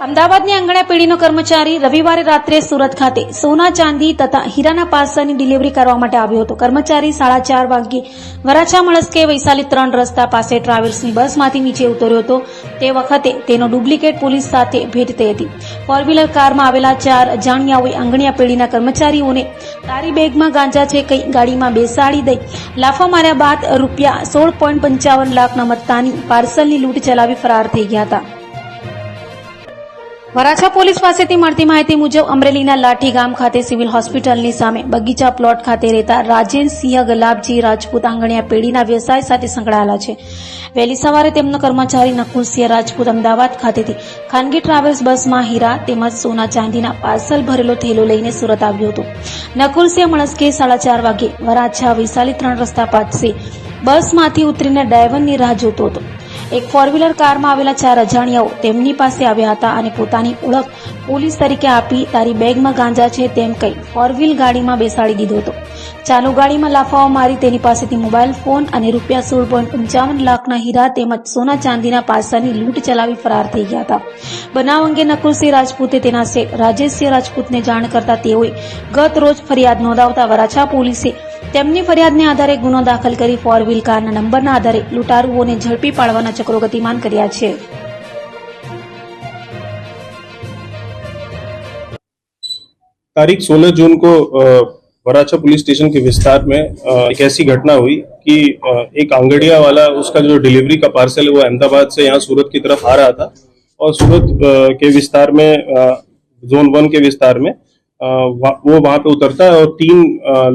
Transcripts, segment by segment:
અમદાવાદની આંગણિયા પેઢીનો કર્મચારી રવિવારે રાત્રે સુરત ખાતે સોના ચાંદી તથા હીરાના પાર્સલની ડિલિવરી કરવા માટે આવ્યો હતો. કર્મચારી 4:30 વાગ્યે વરાછા મળસ્કે વૈશાલી 3 રસ્તા પાસે ટ્રાવેલ્સની બસમાંથી નીચે ઉતર્યો હતો. તે વખતે તેનો ડુપ્લિકેટ પોલીસ સાથે ભેટ થઈ હતી. ફોર વ્હીલર કારમાં આવેલા 4 અજાણ્યાઓએ આંગણિયા પેઢીના કર્મચારીઓને તારી બેગમાં ગાંજા છે કઈ ગાડીમાં બેસાડી દઈ લાફા માર્યા બાદ રૂપિયા 16.55 લાખના મત્તાની પાર્સલની લૂંટ ચલાવી ફરાર થઈ ગયા હતા. વરાછા પોલીસ પાસેથી મળતી માહિતી મુજબ અમરેલીના લાઠી ગામ ખાતે સિવિલ હોસ્પિટલની સામે બગીચા પ્લોટ ખાતે રહેતા રાજેન્દ્રસિંહ ગલાબજી રાજપૂત આંગણિયા પેઢીના વ્યવસાય સાથે સંકળાયેલા છે. વહેલી સવારે તેમનો કર્મચારી નકુલસિંહ રાજપૂત અમદાવાદ ખાતેથી ખાનગી ટ્રાવેલ્સ બસમાં હીરા તેમજ સોના ચાંદીના પાર્સલ ભરેલો થેલો લઈને સુરત આવ્યો હતો. નકુલસિંહ મળસ્કે 4:30 વાગે વરાછા વૈશાલી 3 રસ્તા પાસે બસમાંથી ઉતરીને ડ્રાઈવરની રાહ જોતો હતો. એક ફોર વ્હીલર કારમાં આવેલા 4 અજાણ્યાઓ તેમની પાસે આવ્યા હતા અને પોતાની ઓળખ પોલીસ તરીકે આપી તારી બેગમાં ગાંજા છે તેમ કહી ફોર વ્હીલ ગાડીમાં બેસાડી દીધો હતો. ચાલુ ગાડીમાં લાફાઓ મારી તેની પાસેથી મોબાઈલ ફોન અને રૂપિયા 16.55 લાખના હીરા તેમજ સોના ચાંદીના પાર્સલની લૂંટ ચલાવી ફરાર થઈ ગયા હતા. બનાવ અંગે નકુલસિંહ રાજપૂતે તેના શેઠ રાજેશસિંહ રાજપૂતને જાણ કરતા તેઓએ ગત રોજ ફરિયાદ નોંધાવતા વરાછા પોલીસે તેમની ફરિયાદને આધારે ગુનો દાખલ કરી ફોર વ્હીલ કારના નંબરના આધારે લૂંટારુઓને ઝડપી પાડવાના ચક્રો ગતિમાન કર્યા છે. तारीख 16 जून को वराछा पुलिस स्टेशन के विस्तार में एक ऐसी घटना हुई कि एक आंगड़िया वाला उसका जो डिलीवरी का पार्सल है वो अहमदाबाद से यहाँ सूरत की तरफ आ रहा था और सूरत के विस्तार में जोन 1 के विस्तार में वो वहाँ पे उतरता है और 3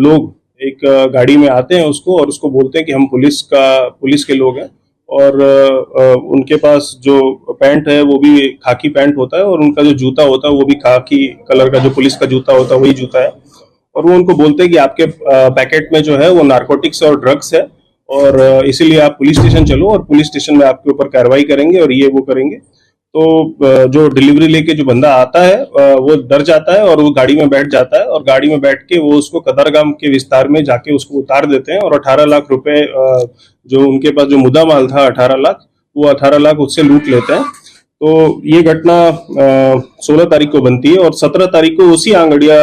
लोग एक गाड़ी में आते हैं उसको और उसको बोलते हैं कि हम पुलिस के लोग हैं और उनके पास जो पैंट है वो भी खाकी पैंट होता है और उनका जो जूता होता है वो भी खाकी कलर का जो पुलिस का जूता होता है वही जूता है और वो उनको बोलते हैं कि आपके पैकेट में जो है वो नारकोटिक्स और ड्रग्स है और इसीलिए आप पुलिस स्टेशन चलो और पुलिस स्टेशन में आपके ऊपर कार्रवाई करेंगे और ये वो करेंगे. तो जो डिलीवरी लेके जो बंदा आता है वो डर जाता है और वो गाड़ी में बैठ जाता है और गाड़ी में बैठ के वो उसको कदरगाम के विस्तार में जाके उसको उतार देते हैं और 18 लाख रुपए जो उनके पास जो मुद्दा माल था 18 लाख वो 18 लाख उससे लूट लेते हैं. तो ये घटना 16 तारीख को बनती है और 17 तारीख को उसी आंगड़िया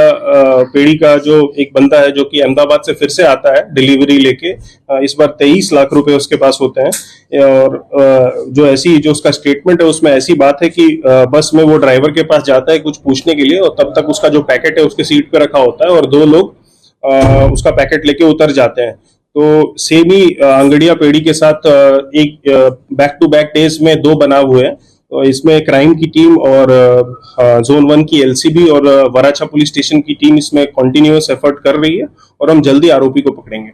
पेड़ी का जो एक बंदा है जो कि अहमदाबाद से फिर से आता है डिलीवरी लेके. इस बार 23 लाख रुपए उसके पास होते हैं और जो उसका स्टेटमेंट है उसमें ऐसी बात है कि बस में वो ड्राइवर के पास जाता है कुछ पूछने के लिए और तब तक उसका जो पैकेट है उसके सीट पे रखा होता है और 2 लोग उसका पैकेट लेके उतर जाते हैं. तो सेम ही आंगड़िया पेड़ी के साथ एक बैक टू बैक डेज में 2 बनाव हुए हैं. तो इसमें क्राइम की टीम और जोन 1 की एलसीबी और वराछा पुलिस स्टेशन की टीम इसमें कंटिन्यूअस एफर्ट कर रही है और हम जल्दी आरोपी को पकड़ेंगे.